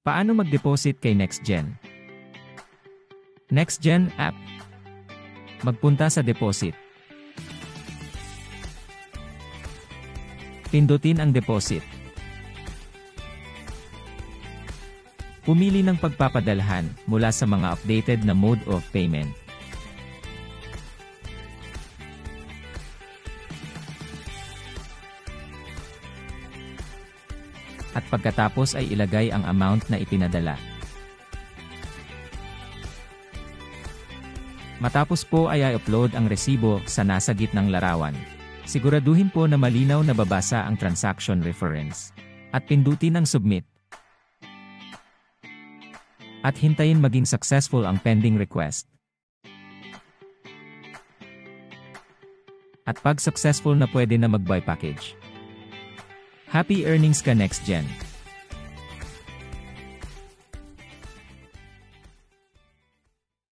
Paano mag-deposit kay NextGen? NextGen app. Magpunta sa deposit. Pindutin ang deposit. Pumili ng pagpapadalhan mula sa mga updated na mode of payment. At pagkatapos ay ilagay ang amount na ipinadala. Matapos po ay i-upload ang resibo sa nasa gitnang larawan. Siguraduhin po na malinaw na babasa ang transaction reference. At pindutin ang submit. At hintayin maging successful ang pending request. At pag successful na pwede na mag-buy package. Happy earnings ka NextGen!